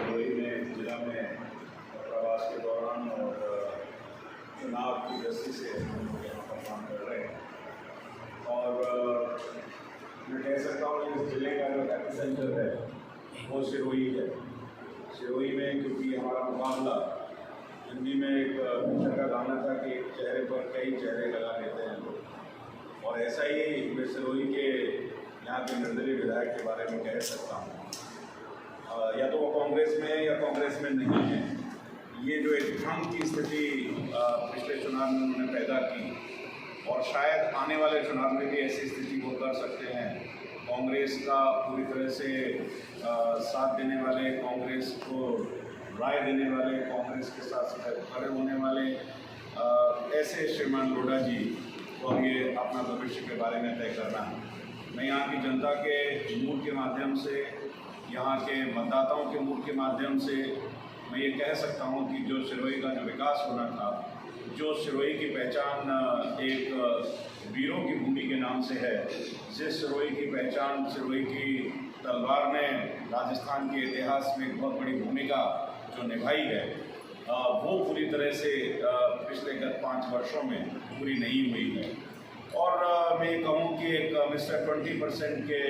सिरोही में जिला में प्रवास के दौरान और चुनाव की दृष्टि से हम लोग यहाँ पर काम कर रहे हैं। और मैं कह सकता हूँ इस जिले का जो एपिसेंटर है वो सिरोही है। सिरोही में क्योंकि हमारा मुकाबला, हिंदी में एक पिक्चर का गाना था कि एक चेहरे पर कई चेहरे लगा लेते हैं लोग, और ऐसा ही मैं सिरोही के यहाँ के निर्दलीय विधायक के बारे में कह सकता हूँ। या तो वो कांग्रेस में है या कांग्रेस में नहीं है। ये जो एक भ्रम की स्थिति पिछले चुनाव में उन्होंने पैदा की, और शायद आने वाले चुनाव में भी ऐसी स्थिति को कर सकते हैं। कांग्रेस का पूरी तरह से साथ देने वाले, कांग्रेस को राय देने वाले, कांग्रेस के साथ खड़े होने वाले ऐसे श्रीमान लोढ़ा जी को ये अपना भविष्य के बारे में तय करना है। मैं यहाँ की जनता के मूड के माध्यम से, यहाँ के मतदाताओं के मूड के माध्यम से मैं ये कह सकता हूँ कि जो सिरोही का जो विकास होना था, जो सिरोही की पहचान एक वीरों की भूमि के नाम से है, जिस सिरोही की पहचान सिरोही की तलवार ने राजस्थान के इतिहास में एक बहुत बड़ी भूमिका जो निभाई है, वो पूरी तरह से पिछले गत 5 वर्षों में पूरी नहीं हुई है। और मैं ये कहूँ कि एक मिस्टर 20% के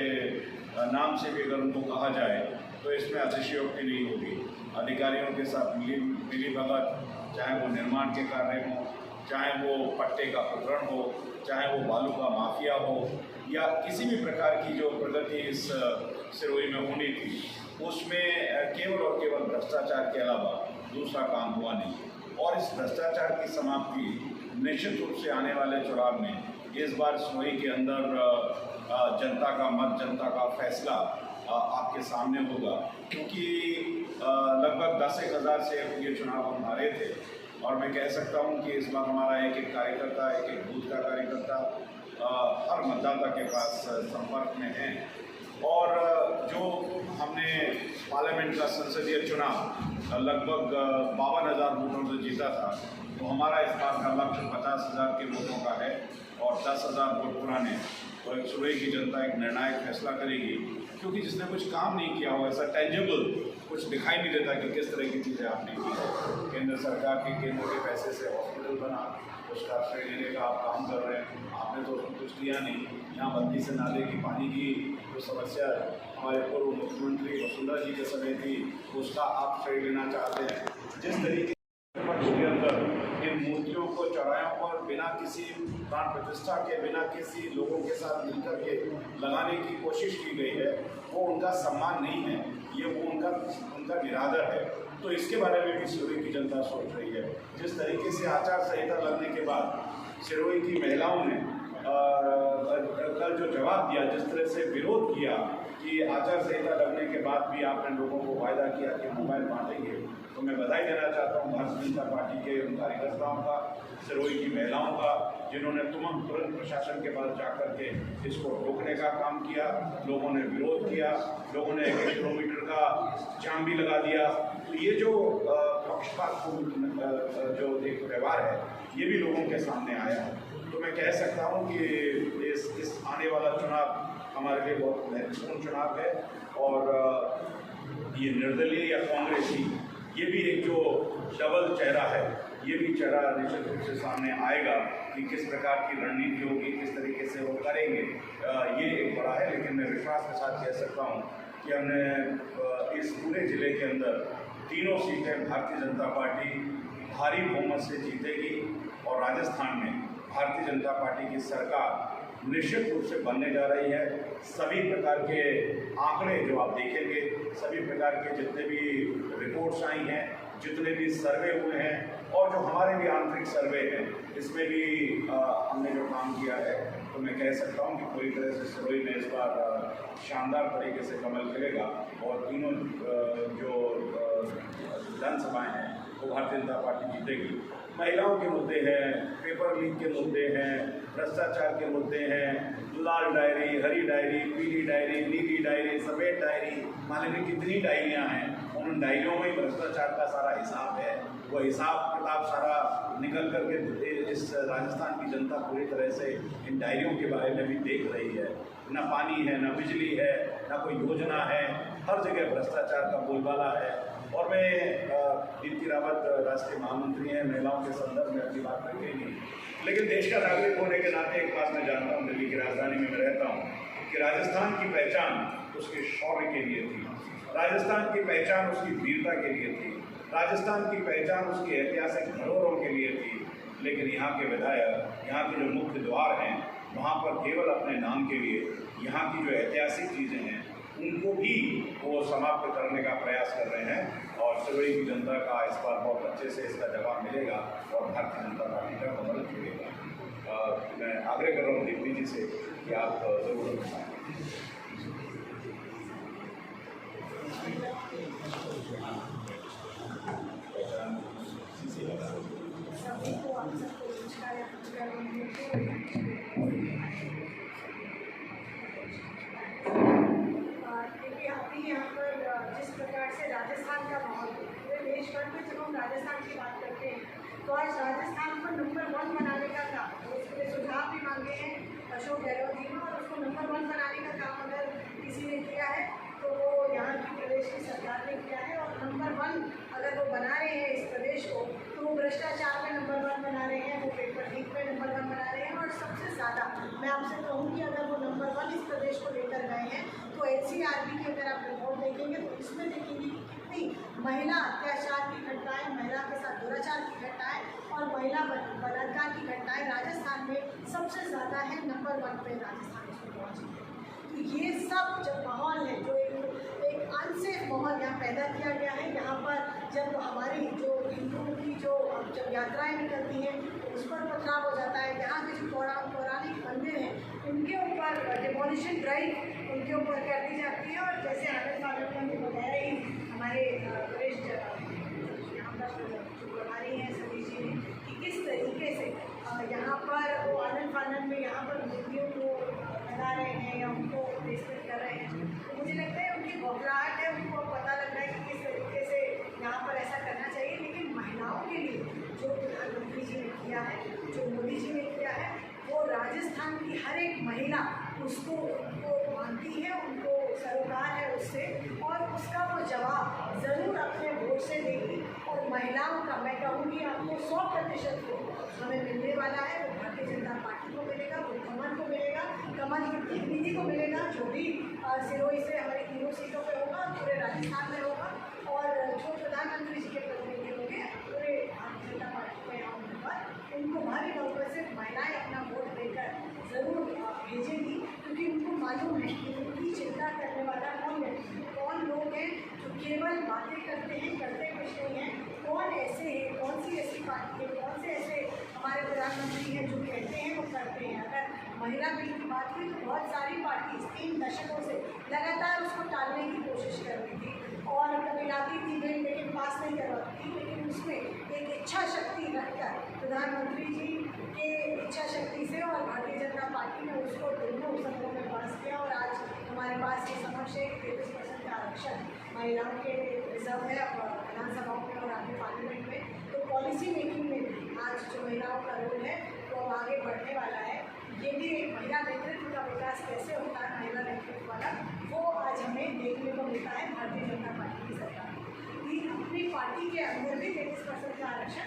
नाम से भी अगर उनको कहा जाए तो इसमें अतिशयोक्ति नहीं होगी। अधिकारियों के साथ मिली भगत, चाहे वो निर्माण के कार्य हो, चाहे वो पट्टे का प्रकरण हो, चाहे वो बालू का माफिया हो, या किसी भी प्रकार की जो प्रगति इस सिरोही में होनी थी, उसमें केवल और केवल भ्रष्टाचार के अलावा दूसरा काम हुआ नहीं। और इस भ्रष्टाचार की समाप्ति निश्चित रूप से आने वाले चुनाव में इस बार सिरोही के अंदर जनता का मत, जनता का फैसला आपके सामने होगा। क्योंकि लगभग 10,000 से ये चुनाव हम हारे थे, और मैं कह सकता हूँ कि इस बार हमारा एक एक कार्यकर्ता, एक एक बूथ का कार्यकर्ता हर मतदाता के पास संपर्क में है। और जो हमने पार्लियामेंट का संसदीय चुनाव लगभग 52,000 वोटों से जीता था, तो हमारा इस बार का लक्ष्य 50,000 के वोटों का है, और 10,000 वोट पुराने। तो एक सिरोही की जनता एक निर्णायक फैसला करेगी, क्योंकि जिसने कुछ काम नहीं किया हो, ऐसा टेंजिबल कुछ दिखाई नहीं देता कि किस तरह की चीज़ें आपने की। केंद्र सरकार के केंद्र के पैसे से हॉस्पिटल बना, उसका श्रेय लेने का आप काम कर रहे हैं, आपने तो कुछ किया नहीं। यहाँ बत्ती से नाले की पानी की जो समस्या हमारे पूर्व मुख्यमंत्री वसुंधरा जी के समय थी, उसका आप श्रेय लेना चाहते हैं। जिस तरीके के अंदर इन मूर्तियों को चौराहों पर बिना किसी प्राण प्रतिष्ठा के, बिना किसी लोगों के साथ मिलकर के लगाने की कोशिश की गई है, वो उनका सम्मान नहीं है, ये वो उनका निरादर है। तो इसके बारे में भी सिरोही की जनता सोच रही है। जिस तरीके से आचार संहिता लगने के बाद सिरोही की महिलाओं ने कल जो जवाब दिया, जिस तरह से विरोध किया कि आचार संहिता लगने के बाद भी आपने लोगों को वायदा किया कि मोबाइल बांटेंगे, तो मैं बधाई देना चाहता हूँ भारतीय जनता पार्टी के उन कार्यकर्ताओं का, सिरोही की महिलाओं का, जिन्होंने तुरंत प्रशासन के पास जाकर के इसको रोकने का काम किया। लोगों ने विरोध किया, लोगों ने 1 किलोमीटर का जाम भी लगा दिया। तो ये जो पक्षपात जो एक व्यवहार है, ये भी लोगों के सामने आया है। तो मैं कह सकता हूँ कि इस आने वाला चुनाव हमारे लिए बहुत महत्वपूर्ण चुनाव है, और ये निर्दलीय या कांग्रेसी, ये भी एक जो डबल चेहरा है, ये भी चेहरा निश्चित रूप से सामने आएगा कि किस प्रकार की रणनीति होगी, किस तरीके से वो करेंगे। ये एक बड़ा है, लेकिन मैं विश्वास के साथ कह सकता हूँ कि हमने इस पूरे ज़िले के अंदर तीनों सीटें भारतीय जनता पार्टी भारी बहुमत से जीतेगी, और राजस्थान में भारतीय जनता पार्टी की सरकार निश्चित रूप से बनने जा रही है। सभी प्रकार के आंकड़े जो आप देखेंगे, सभी प्रकार के जितने भी रिपोर्ट्स आई हैं, जितने भी सर्वे हुए हैं, और जो हमारे भी आंतरिक सर्वे हैं, इसमें भी हमने जो काम किया है, तो मैं कह सकता हूँ कि पूरी तरह से सिरोही में इस बार शानदार तरीके से कमल खिलेगा, और तीनों जो विधानसभाएँ हैं वो भारतीय जनता पार्टी जीतेगी। महिलाओं के मुद्दे हैं, पेपर लीक के मुद्दे हैं, भ्रष्टाचार के मुद्दे हैं, लाल डायरी, हरी डायरी, पीली डायरी, नीली डायरी, सफ़ेद डायरी, माने भी कितनी डायरियाँ हैं, उन डायरियों में भ्रष्टाचार का सारा हिसाब है। वो हिसाब किताब सारा निकल करके इस राजस्थान की जनता पूरी तरह से इन डायरियों के बारे में भी देख रही है। न पानी है, न बिजली है, न कोई योजना है, हर जगह भ्रष्टाचार का बोलबाला है। और मैं दीप्ति रावत राष्ट्रीय महामंत्री हैं, महिलाओं के संदर्भ में अपनी बात रखेंगी, लेकिन देश का नागरिक होने के नाते एक बात मैं जानता हूँ, दिल्ली की राजधानी में मैं रहता हूँ, कि राजस्थान की पहचान उसके शौर्य के लिए थी, राजस्थान की पहचान उसकी वीरता के लिए थी, राजस्थान की पहचान उसकी ऐतिहासिक धरोहरों के लिए थी। लेकिन यहाँ के विधायक, यहाँ के जो मुख्य द्वार हैं, वहाँ पर केवल अपने नाम के लिए यहाँ की जो ऐतिहासिक चीज़ें हैं उनको भी वो समाप्त करने का प्रयास कर रहे हैं। और सिरोही की जनता का इस बार बहुत अच्छे से इसका जवाब मिलेगा और भारतीय जनता पार्टी का कमल खिलेगा। मैं आग्रह कर रहा हूँ दीप्ति जी से कि आप जरूर बताएं। यहाँ पर जिस प्रकार से राजस्थान का माहौल पूरे देश भर में जब हम राजस्थान की बात करते हैं तो आज राजस्थान को नंबर 1 बनाने का काम, उसके लिए सुझाव भी मांगे हैं अशोक गहलोत जी ने, और उसको नंबर 1 बनाने का काम अगर किसी ने किया है तो वो यहाँ की प्रदेश की सरकार ने किया है। और नंबर 1 अगर वो बना रहे हैं इस प्रदेश को, तो वो भ्रष्टाचार में नंबर 1 बना रहे हैं, वो पेपर लीक में नंबर 1 बना रहे हैं। और सबसे ज़्यादा मैं आपसे कहूँगी, अगर वो नंबर 1 इस प्रदेश को लेकर गए हैं तो NCRB की अगर आप रिपोर्ट देखेंगे तो इसमें देखेंगे कि कितनी महिला अत्याचार की घटनाएं, महिला के साथ दुराचार की घटनाएं और महिला बलात्कार की घटनाएं राजस्थान में सबसे ज़्यादा है, नंबर 1 पे राजस्थान इसमें पहुँची है। तो ये सब जब माहौल है, जो एक अनसेफ माहौल यहाँ पैदा किया गया है, यहाँ पर जब हमारी जो हिंदुओं की जब यात्राएं निकलती हैं तो उस पर पथराव हो जाता है। यहाँ के जो पौराणिक मंदिर हैं उनके ऊपर डिमोलिशन ड्राइव उनके ऊपर कर दी जाती है। और जैसे आनंद फानंद ने बताया ही हमारे वरिष्ठ यहाँ पर जो प्रभारी हैं सतीश जी ने, कि किस तरीके से यहाँ पर वो आनंद फानंद में यहाँ पर मूर्तियों को लगा रहे हैं या उनको रेस्पेक्ट कर रहे हैं। तो मुझे लगता है उनकी घबराहट है, उनको पता लग रहा है कि किस तरीके से यहाँ पर ऐसा करना चाहिए। लेकिन महिलाओं के लिए जो प्रधानमंत्री जी ने किया है, जो मोदी जी ने किया है, वो राजस्थान की हर एक महिला उसको मानती है, उनको सरोकार है उससे, और उसका वो जवाब ज़रूर अपने वोट से देगी। और महिलाओं का मैं कहूँगी आपको 100% को हमें मिलने वाला है, वो भारतीय जनता पार्टी को मिलेगा, वो कमल को मिलेगा, कमल की प्रतिनिधि को मिलेगा, जो भी सिरोही से हमारी 3 सीटों पर होगा, पूरे राजस्थान में होगा। और जो प्रधानमंत्री जी के प्रतिनिधि होंगे पूरे भारतीय जनता पार्टी के यहाँ उम्मीदवार, उनको भारी बहुमत से महिलाएं अपना वोट देकर ज़रूर भेजेंगी, क्योंकि उनको मालूम है कि उनकी चिंता करने वाला कौन व्यक्ति है, कौन लोग हैं जो केवल बातें करते हैं, करते कुछ नहीं हैं, कौन ऐसे हैं, कौन सी ऐसी पार्टी है, कौन से ऐसे हमारे प्रधानमंत्री हैं जो कहते हैं वो करते हैं। अगर महिला बिल की बात हुई तो बहुत सारी पार्टी 3 दशकों से लगातार उसको टालने की कोशिश कर रही थी और कभी लाती थी बिल लेकिन पास नहीं करवाती थी। लेकिन उसमें एक इच्छा शक्ति रखकर प्रधानमंत्री जी के इच्छा शक्ति से और भारतीय जनता पार्टी ने उसको दोनों सदनों में पास किया। और आज हमारे पास ये समक्ष है कि 33% का आरक्षण महिलाओं के रिजर्व है विधानसभाओं में और आगे पार्लियामेंट में। तो पॉलिसी मेकिंग में भी आज जो महिलाओं का रोल है वो आगे बढ़ने वाला है। ये भी एक महिला नेतृत्व का विकास कैसे होता है, महिला नेतृत्व वाला, वो आज हमें देखने को मिलता है भारतीय जनता पार्टी की सरकार की। अपनी पार्टी के अंदर भी 33% का आरक्षण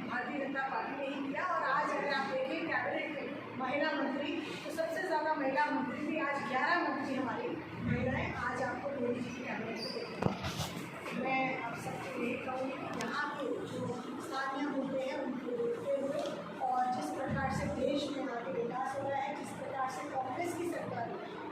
भारतीय जनता पार्टी ने ही किया। और आज अगर आप देखें कैबिनेट में महिला मंत्री, तो सबसे ज़्यादा महिला मंत्री भी आज 11 मंत्री हमारी महिलाएं आज आपको मोदी जी की कैबिनेट में देखेंगे। मैं आप सबसे यही कहूँगी कि यहाँ के जो स्थानीय मुद्दे हैं उनको देखते हुए और जिस प्रकार से देश में आगे विकास हो रहा है, जिस प्रकार से कांग्रेस की सरकार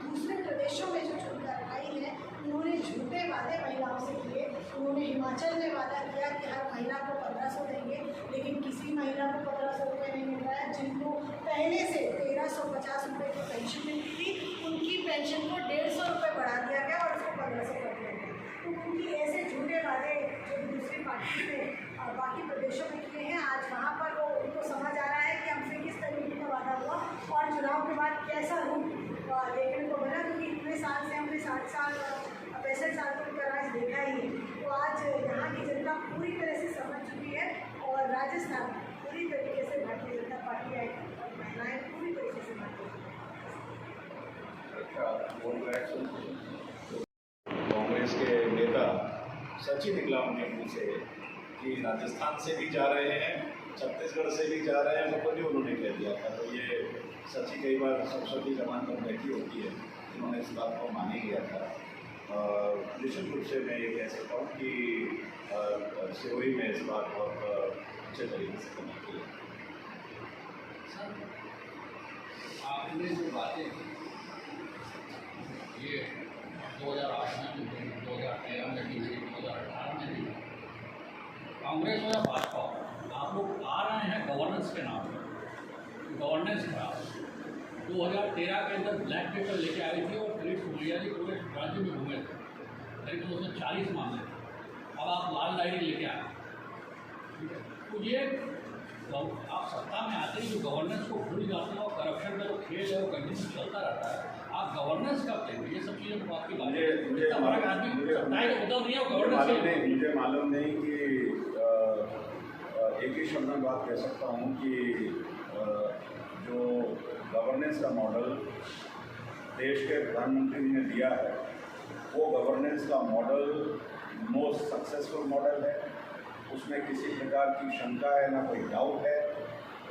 दूसरे प्रदेशों में जो चुनकर आई है, उन्होंने झूठे वादे महिलाओं से किए। उन्होंने हिमाचल में वादा किया कि हर महिला को 1500 देंगे, लेकिन किसी महिला को 1500 रुपये नहीं मिल रहा है। जिनको पहले से 1350 रुपये की पेंशन मिलती थी, उनकी पेंशन को 150 रुपये बढ़ा दिया गया और उसको 1500 कर दिया गया। तो उनकी ऐसे झूठे वादे जो दूसरी पार्टी ने बाकी प्रदेशों में किए हैं, आज वहाँ पर वो उनको समझ आ रहा है कि हमसे किस तरीके का वादा हुआ और चुनाव के बाद कैसा रूप देखने को मिला। क्योंकि इतने साल से हमने 60 साल 65 साल को ऊपर आज देखा ही है। तो आज यहाँ की जनता पूरी तरह से समझ चुकी है और राजस्थान पूरी तरीके से भारतीय जनता पार्टी आई और महिलाएं पूरी तरीके से भारतीय कांग्रेस के नेता सचिन निकला उनके मुँह से कि राजस्थान से भी जा रहे हैं, छत्तीसगढ़ से भी जा रहे हैं, मतलब भी उन्होंने कह दिया था। तो ये सची कई बार सरस्वती जमान पर बैठी होती है, उन्होंने इस बात को मान ही लिया था। निश्चित रूप से मैं ये कह सकता हूँ कि सिरोही में इस बार बहुत अच्छे तरीके से करना चाहिए। आपने जो बातें की ये 2008 में भी हुई, 2013 में भी हुई, 2018 में भी हुई। कांग्रेस हो या भाजपा हो, आप लोग आ रहे हैं गवर्नेंस के नाम पर, गवर्नेंस खराब। 2013 के अंदर ब्लैक पेपर लेके आई थी और फिर सोनिया जी पूरे राज्य में घूमे थे, करीब 240 मामले। अब आप लाल डायरी लेके आए, तो ये आप सत्ता में आते ही जो गवर्नेंस को भूल जाते हैं और करप्शन का जो खेल है वो कंटिन्यू चलता रहता है। आप गवर्नेंस कब देंगे? ये सब चीज़ें तो आपकी बात है। मुझे मालूम नहीं कि एक ही शब्द में बात कह सकता हूँ कि जो गवर्नेंस का मॉडल देश के प्रधानमंत्री ने दिया है वो गवर्नेंस का मॉडल मोस्ट सक्सेसफुल मॉडल है, उसमें किसी प्रकार की शंका है ना कोई डाउट है,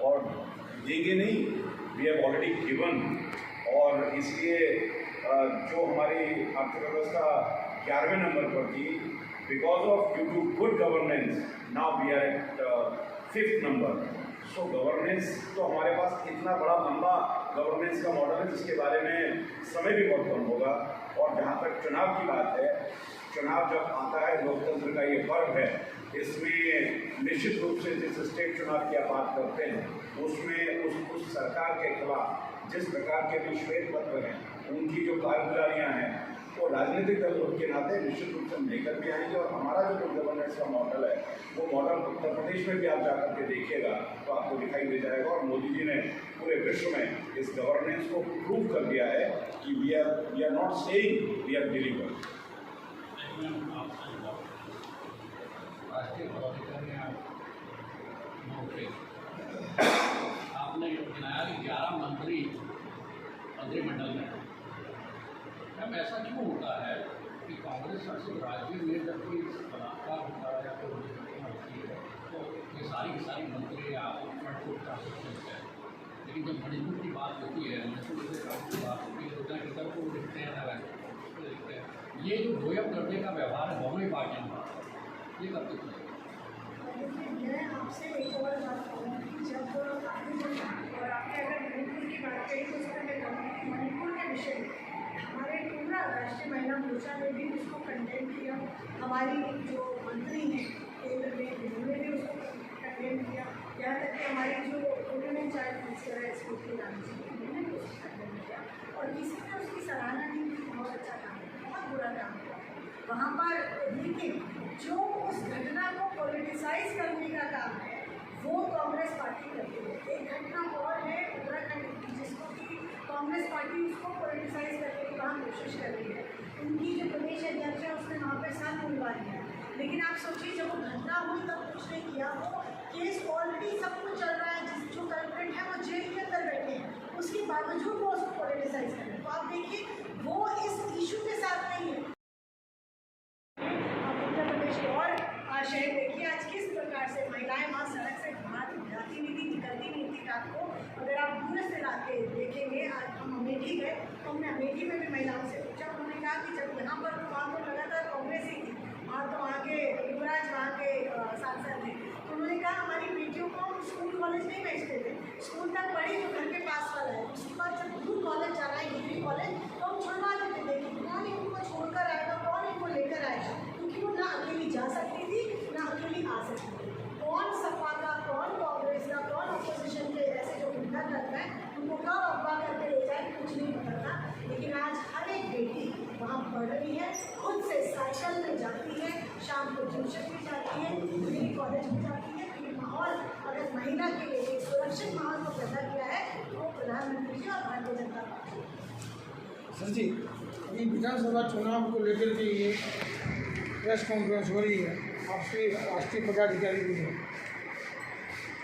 और देंगे नहीं, वी हैव ऑलरेडी गिवन। और इसलिए जो हमारी अर्थव्यवस्था 11वें नंबर पर थी, because of due to good governance now we are at 5th number. So governance तो हमारे पास इतना बड़ा लंबा गवर्नेंस का मॉडल है जिसके बारे में समय भी बहुत कम होगा। और जहाँ तक चुनाव की बात है, चुनाव जब आता है, लोकतंत्र का ये पर्व है, इसमें निश्चित रूप से जिस स्टेट चुनाव की आप बात करते हैं उसमें उस सरकार के खिलाफ जिस प्रकार के भी श्वेत पत्र हैं, उनकी जो कारगुजारियाँ हैं, वो राजनीतिक दल के नाते निश्चित रूप से लेकर भी आएंगे। और हमारा जो गवर्नेंस का मॉडल है वो मॉडल उत्तर प्रदेश में भी आप जाकर के देखिएगा तो आपको दिखाई दे जाएगा। और मोदी जी ने पूरे विश्व में इस गवर्नेंस को प्रूव कर दिया है कि we are not saying, we are delivered. राष्ट्रीय पदाधिकारी आपने गिनाया कि 11 मंत्री मंत्रिमंडल में। मैम ऐसा क्यों होता है कि कांग्रेस शासित राज्य में जब कोई बलात्कार होता है या कोई होती है तो ये सारी की सारी मंत्री या शासित होते हैं, लेकिन जब मणिपुर की बात होती है, मणिपुर के काम की बात होती है तो उधर किधर को लिखते हैं ना लिखते हैं। ये जो दोयम करने का व्यवहार है दोनों ही पार्टियों का, ये कब तक चलेगा? मैं आपसे एक और बात कहूँगी, जब और आपने अगर मणिपुर की बात कही तो उसमें मैं कहूँगी मणिपुर के विषय में हमारे पूरा राष्ट्रीय महिला मोर्चा ने भी उसको कंडेम किया, हमारी जो मंत्री हैं केंद्र में उन्होंने भी उसको कंडेम किया, यहाँ तक कि हमारी जो उन्होंने चाइल्ड मिनिस्टर है स्मृति ईरानी जी उन्होंने भी उसको कंडेम किया और किसी ने उसकी सराहना नहीं की। बहुत अच्छा काम है, बहुत बुरा काम किया वहाँ पर। लेकिन जो उस घटना को पॉलिटिसाइज करने का काम है वो कांग्रेस पार्टी करती है। एक घटना और है उत्तराखंड की जिसको कि कांग्रेस पार्टी उसको पॉलिटिसाइज करने की वहाँ कोशिश कर रही है। उनकी जो प्रदेश अध्यक्ष है उसने वहाँ पर साथ मिलवा दिया, लेकिन आप सोचिए जब वो घटना हुई तब कुछ नहीं किया। वो केस ऑलरेडी सब कुछ चल रहा है, जिस जो कल्प्रिट है वो जेल के अंदर बैठे हैं, उसके बावजूद वो उसको पॉलिटिसाइज कर रहे हैं। तो आप देखिए वो इस इशू के साथ नहीं है। शहर देखिए आज किस प्रकार से महिलाएं वहाँ सड़क से बाहर जाती नहीं थी, निकलती नहीं थी रात को। अगर आप दूर से आके देखेंगे, आज हम अमेठी गए तो हमने अमेठी में भी महिलाओं से पूछा, उन्होंने कहा कि जब यहाँ पर वहाँ तो लगातार कांग्रेस ही थी, वहाँ तो वहाँ के युवराज वहाँ के सांसद थे, तो उन्होंने कहा हमारी बेटियों को हम स्कूल कॉलेज नहीं भेजते थे, स्कूल तक पढ़ी जो घर के पास वाला है, उसके बाद जब दूर कॉलेज जाना है डिग्री कॉलेज तो हम छुड़वा देते थे। कौन इनको छोड़कर आएगा, कौन इनको लेकर आएगा, क्योंकि वो ना अकेली जा सकती थी ना अकेली आ सकती थी। कौन सपा का, कौन कांग्रेस का, कौन अपोजिशन के ऐसे जो गुंडा करता है उनको कब अगवा करके ले जाए कुछ नहीं पता। लेकिन आज हर एक बेटी वहाँ पढ़ रही है, खुद से साइकिल में जाती है, शाम को ट्यूशन भी जाती है, डिग्री कॉलेज भी जाती है। तो माहौल अगर महिला के लिए एक सुरक्षित माहौल को पैदा किया है तो प्रधानमंत्री जी और भारतीय जनता पार्टी। सर जी, अभी विधानसभा चुनाव को लेकर के ये प्रेस कॉन्फ्रेंस हो रही है, आपसे राष्ट्रीय पदाधिकारी भी है।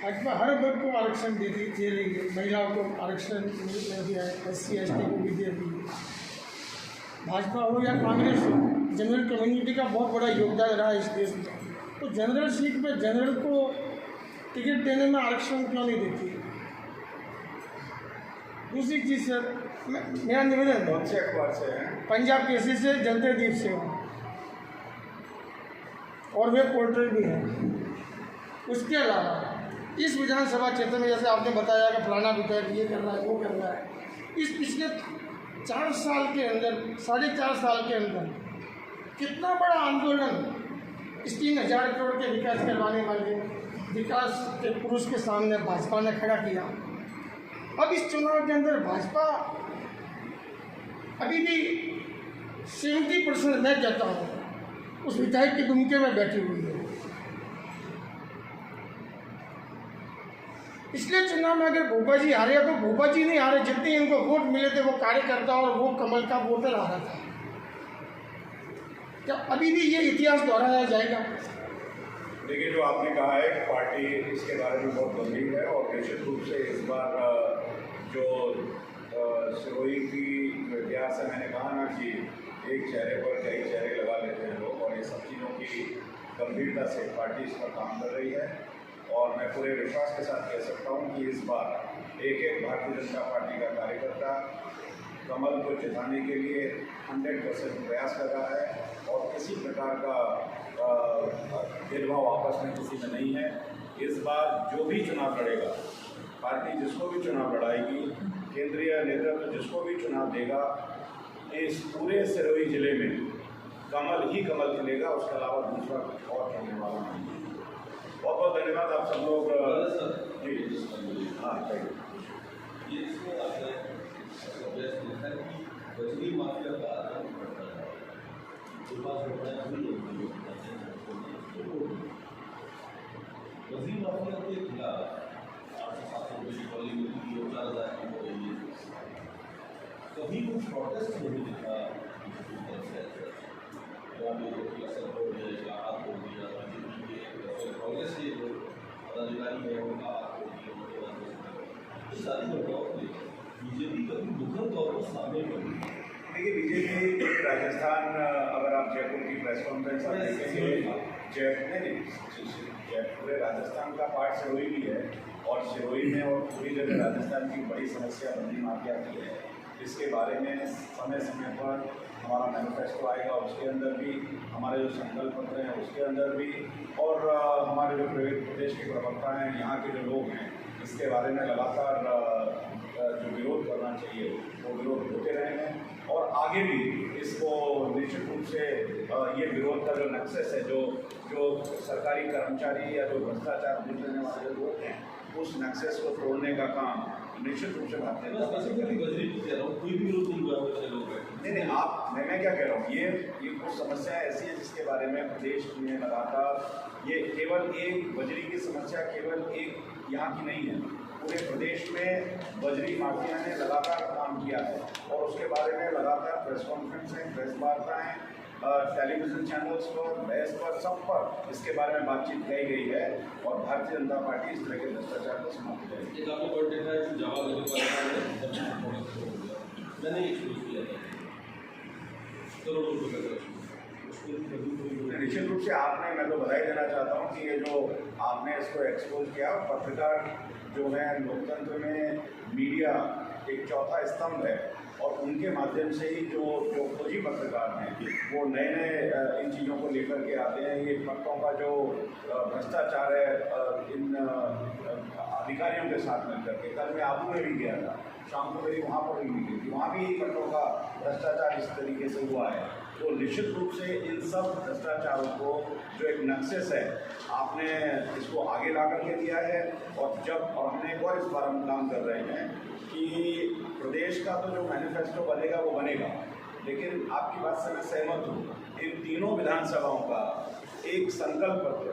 भाजपा हर वर्ग को आरक्षण दे रही है, महिलाओं को आरक्षण दे दिया है, SC ST को भी दे दी है, भाजपा हो या कांग्रेस हो, जनरल कम्युनिटी का बहुत बड़ा योगदान रहा है इस देश में। तो जनरल सीट पे जनरल को टिकट देने में आरक्षण क्यों नहीं देती? दूसरी चीज़ सर, मेरा निवेदन कौन से अखबार से हैं? पंजाब केसरी से, जनता दीप से हो, और वे पोर्टल भी हैं। उसके अलावा इस विधानसभा क्षेत्र में जैसे आपने बताया कि फलाना विधायक ये कर रहा है, वो कर रहा है, इस पिछले 4 साल के अंदर, 4.5 साल के अंदर कितना बड़ा आंदोलन इस 3000 करोड़ के विकास करवाने वाले विकास के पुरुष के सामने भाजपा ने खड़ा किया। अब इस चुनाव के अंदर भाजपा अभी भी 70% मैं कहता हूँ उस विधायक के दुमके में बैठी हुई है। इसलिए चुनाव में अगर भोपा जी हारे तो भोपा जी नहीं हारे, जितने इनको वोट मिले थे वो कार्यकर्ता और वो कमल का वोटर हारा था। क्या अभी भी ये इतिहास दोहराया जाएगा? देखिए, जो आपने कहा है कि पार्टी इसके बारे में बहुत गंभीर है और निश्चित रूप से इस बार जो सिरोही की जो इतिहास है, मैंने कहा ना कि एक चेहरे पर कई चेहरे लगा लेते हैं लोग, और ये सब चीज़ों की गंभीरता से पार्टी इस पर काम कर रही है। और मैं पूरे विश्वास के साथ कह सकता हूँ कि इस बार एक भारतीय जनता पार्टी का कार्यकर्ता कमल को जिताने के लिए 100% प्रयास कर रहा है और किसी प्रकार का भेदभाव आपस में किसी में नहीं है। इस बार जो भी चुनाव लड़ेगा, पार्टी जिसको भी चुनाव लड़ाएगी, केंद्रीय नेतृत्व जिसको भी चुनाव देगा, इस पूरे सिरोही जिले में कमल ही कमल खिलेगा, उसके अलावा दूसरा कुछ और करने वाला नहीं है। बहुत बहुत धन्यवाद आप सब लोग। हाँ, बजरी माफिया का आतंक बढ़ता है, बजरी माफिया के खिलाफ 800-700 रुपये की पॉली मिलती है, 4,000 की हो रही है। कभी कुछ प्रोटेस्ट नहीं दिखा असर हो गया, इस्लाहात हो गया, बीजेपी के कांग्रेस के जो पदाधिकारी है उनका हाथ हो गया, इस सारी घटनाओं को बीजेपी कभी मुखर तौर पर सामने बनी। देखिए, बीजेपी राजस्थान, अगर आप जयपुर की प्रेस कॉन्फ्रेंस आप देखेंगे, पूरे राजस्थान का पार्ट सिरोही भी है, और सिरोही में और पूरी जगह राजस्थान की बड़ी समस्या बजरी माफिया की है। इसके बारे में समय समय पर हमारा मैनिफेस्टो आएगा, उसके अंदर भी हमारे जो संकल्प पत्र हैं उसके अंदर भी, और हमारे जो प्रदेश के प्रवक्ता हैं, यहाँ के जो लोग हैं, इसके बारे में लगातार जो विरोध करना चाहिए वो विरोध होते रहे हैं, और आगे भी इसको निश्चित रूप से ये विरोध का जो नक्सस है, जो सरकारी कर्मचारी या जो भ्रष्टाचार करने वाले लोग हैं, उस नक्सस को तोड़ने का काम निश्चित रूप से भारतीय नहीं, आप मैं क्या कह रहा हूँ, ये कुछ समस्याएं ऐसी हैं जिसके बारे में प्रदेश में लगातार, ये केवल एक बजरी की समस्या केवल एक यहाँ की नहीं है, पूरे प्रदेश में बजरी माफिया ने लगातार काम किया है, और उसके बारे में लगातार प्रेस कॉन्फ्रेंसें, प्रेस वार्ताएँ, टेलीविज़न चैनल्स पर, प्रेस पर, सब पर इसके बारे में बातचीत की गई है, और भारतीय जनता पार्टी इस तरह के भ्रष्टाचार को समाप्त करेगी। एक आपने पॉइंट देखा है कि जवाब मैंने ये शुरू किया था करोड़ों रुपये का। निश्चित रूप से आपने, मैं तो बधाई देना चाहता हूँ कि ये जो आपने इसको एक्सपोज किया, पत्रकार जो है लोकतंत्र में मीडिया एक चौथा स्तंभ है, और उनके माध्यम से ही जो खोजी पत्रकार हैं वो नए नए इन चीज़ों को लेकर के आते हैं। ये पत्रों का जो भ्रष्टाचार है इन अधिकारियों के साथ मिलकर के, कल मैं आबू में भी गया था, शाम को मेरी वहाँ पर भी मीटिंग थी, वहाँ भी पत्रों का भ्रष्टाचार इस तरीके से हुआ है। तो निश्चित रूप से इन सब भ्रष्टाचारों को जो एक नक्सस है, आपने इसको आगे ला करके दिया है, और हमने एक और इस बार हम काम कर रहे हैं कि प्रदेश का तो जो मैनिफेस्टो बनेगा वो बनेगा, लेकिन आपकी बात से मैं सहमत हूँ, इन तीनों विधानसभाओं का एक संकल्प पत्र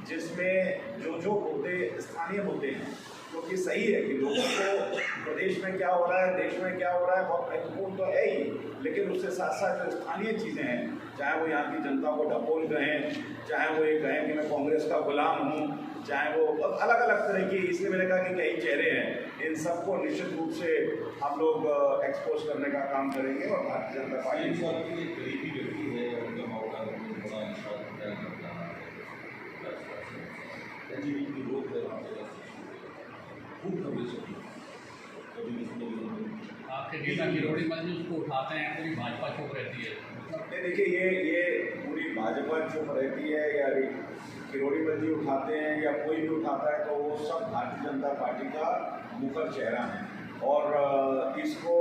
जिसमें जो मुद्दे स्थानीय मुद्दे हैं, क्योंकि सही है कि लोगों को प्रदेश में क्या हो रहा है, देश में क्या हो रहा है, बहुत महत्वपूर्ण तो है ही, लेकिन उसके साथ साथ जो स्थानीय चीज़ें हैं चाहे वो यहाँ की जनता को ढपोल कहें, चाहे वो ये कहें कि मैं कांग्रेस का गुलाम हूँ, चाहे वो अलग अलग तरह की, इसलिए मैंने कहा कि कई चेहरे हैं, इन सबको निश्चित रूप से हम लोग एक्सपोज करने का काम करेंगे। और भारतीय जनता पार्टी के करीबी व्यक्ति है, उनका मामला बड़ा निशान करता है, एनजीटी की रोक है, खूब कवरेज होती है, कभी आपके नेता किरोड़ी मल जी उसको उठाते हैं, पूरी भाजपा चुप रहती है। देखिए ये पूरी भाजपा चुप रहती है या किरोड़ी मल जी उठाते हैं या कोई भी उठाता है, तो वो सब भारतीय जनता पार्टी का मुखर चेहरा है। और इसको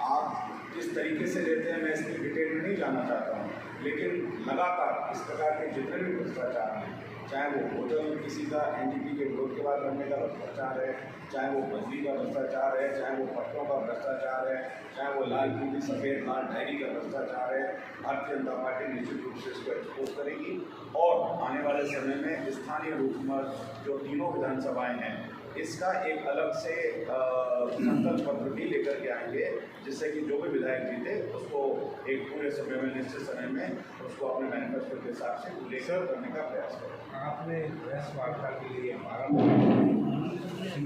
आप किस तरीके से लेते हैं मैं इसकी डिटेल में नहीं जानना चाहता हूँ, लेकिन लगातार इस प्रकार के जितने भी भ्रष्टाचार हैं, चाहे वो होटल किसी का एनजीटी के विरोध के बाद बनने का भ्रष्टाचार है, चाहे वो बजली का भ्रष्टाचार है, चाहे वो पट्टों का भ्रष्टाचार है, चाहे वो लाल पीली सफ़ेद लाल डायरी का भ्रष्टाचार है, भारतीय जनता पार्टी निश्चित रूप से इसको एक्सपोज करेगी। और आने वाले समय में स्थानीय रूप में जो तीनों विधानसभाएं हैं, इसका एक अलग से संकल्प पत्र भी लेकर के आएंगे, जिससे कि जो भी विधायक जीते उसको एक पूरे समय में, निश्चित समय में उसको अपने मैनिफेस्टो के हिसाब से लेकर करने का प्रयास करें। आपने प्रेस वार्ता के लिए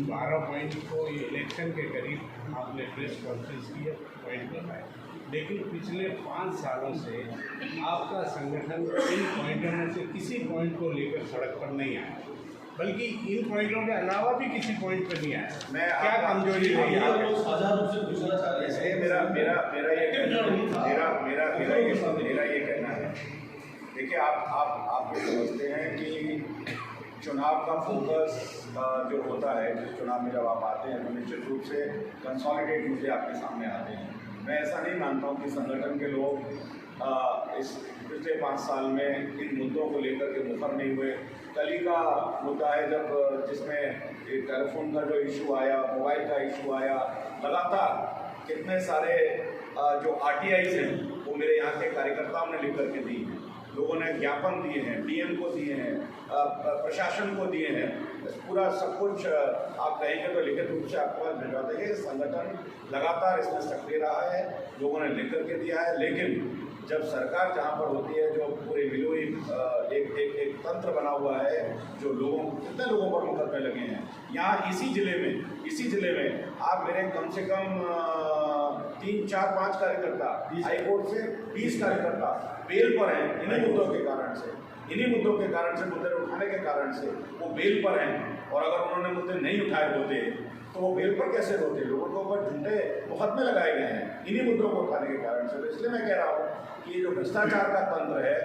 12 पॉइंट को इलेक्शन के करीब आपने प्रेस कॉन्फ्रेंस की है, पॉइंट बताए, लेकिन पिछले 5 सालों से आपका संगठन इन पॉइंटों में से किसी पॉइंट को लेकर सड़क पर नहीं आया, बल्कि इन पॉइंटों के अलावा भी किसी पॉइंट पर नहीं आया। मैं क्या कमजोरी रही है? साझा रूप से पूछना चाह रहे हैं, इसलिए मेरा ये कहना है, देखिए आप ये समझते हैं कि चुनाव का फोकस जो होता है, जिस चुनाव में जब आप आते हैं तो निश्चित रूप से कंसोलिडेट मुद्दे आपके सामने आते हैं। मैं ऐसा नहीं मानता हूँ कि संगठन के लोग इस पिछले 5 साल में इन मुद्दों को लेकर के मुखर नहीं हुए। कल ही का मुद्दा है जब जिसमें टेलीफोन का जो इशू आया, मोबाइल का इशू आया, लगातार कितने सारे जो RTIs हैं वो मेरे यहाँ के कार्यकर्ताओं ने लिख करके दी हैं, लोगों ने ज्ञापन दिए हैं, DM को दिए हैं, प्रशासन को दिए हैं, पूरा सब कुछ आप कहेंगे तो लिखित रूप से आपको पास भिजवा देंगे। संगठन लगातार इसमें सक्रिय रहा है, लोगों ने लिख करके दिया है, लेकिन जब सरकार जहाँ पर होती है, जो पूरे मिलोई एक तंत्र बना हुआ है, जो कितने लोगों पर मुकदमे लगे हैं यहाँ इसी ज़िले में आप मेरे कम से कम 3, 4, 5 कार्यकर्ता, हाई कोर्ट से 20 कार्यकर्ता बेल पर हैं इन्हीं मुद्दों के कारण से, मुद्दे उठाने के कारण से वो बेल पर हैं। और अगर उन्होंने मुद्दे नहीं उठाए होते तो वो बेल पर कैसे होते? लोगों के ऊपर झूठे मुकदमे लगाए गए हैं इन्हीं मुद्दों को उठाने के कारण से। तो इसलिए मैं कह रहा हूँ कि जो भ्रष्टाचार का तंत्र है,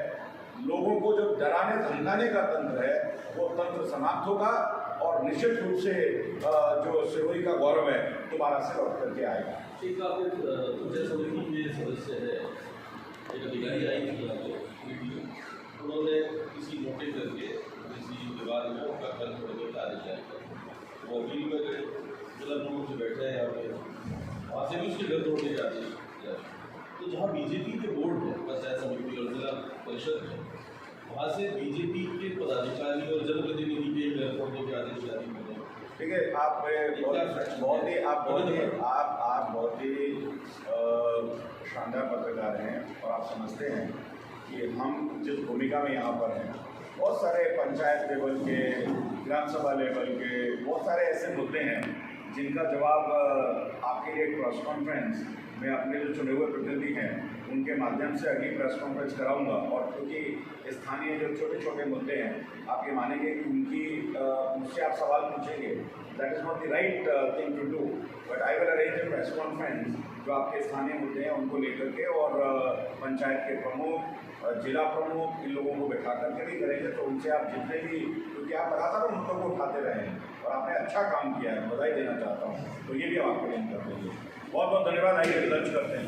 लोगों को जो डराने धमकाने का तंत्र है, वो तंत्र समाप्त होगा और निश्चित रूप से जो सिरोही का गौरव है दोबारा से लौट करके आएगा। एक पंचायत समिति में सदस्य है, एक अधिकारी आई थी, उन्होंने किसी मौके करके किसी विवाद में उनका घर छोड़ने का आदेश किया, वो अपील में गए, जिला प्रमुख से बैठे हैं यहाँ पे, वहाँ से भी उसके घर तोड़ने के आदेश किया। तो जहाँ बीजेपी के बोर्ड है, पंचायत समिति और जिला परिषद है, वहाँ से बीजेपी के पदाधिकारी और जनप्रतिनिधि के घर तोड़ने के आदेश जारी कर रहे हैं। ठीक है, आप बहुत ही शानदार पत्रकार हैं और आप समझते हैं कि हम जिस भूमिका में यहाँ पर हैं, बहुत सारे पंचायत लेवल के, ग्राम सभा लेवल के बहुत सारे ऐसे मुद्दे हैं जिनका जवाब आपके लिए प्रेस कॉन्फ्रेंस में अपने जो चुने हुए प्रतिनिधि हैं उनके माध्यम से अगली प्रेस कॉन्फ्रेंस कराऊंगा। और क्योंकि स्थानीय जो छोटे छोटे मुद्दे हैं, आप ये मानेंगे कि मुझसे आप सवाल पूछेंगे, that is not the right thing to do, but I will arrange a press conference जो आपके स्थानीय मुद्दे हैं उनको लेकर के, और पंचायत के प्रमुख, जिला प्रमुख, इन लोगों को बैठा करके भी करेंगे। तो उनसे आप जितने भी, क्योंकि आप लगातार मुद्दों को उठाते रहे हैं और आपने अच्छा काम किया है, बधाई देना चाहता हूँ, तो ये भी हम आपको लिंक कर देंगे। बहुत बहुत धन्यवाद। आइए दर्ज करते हैं।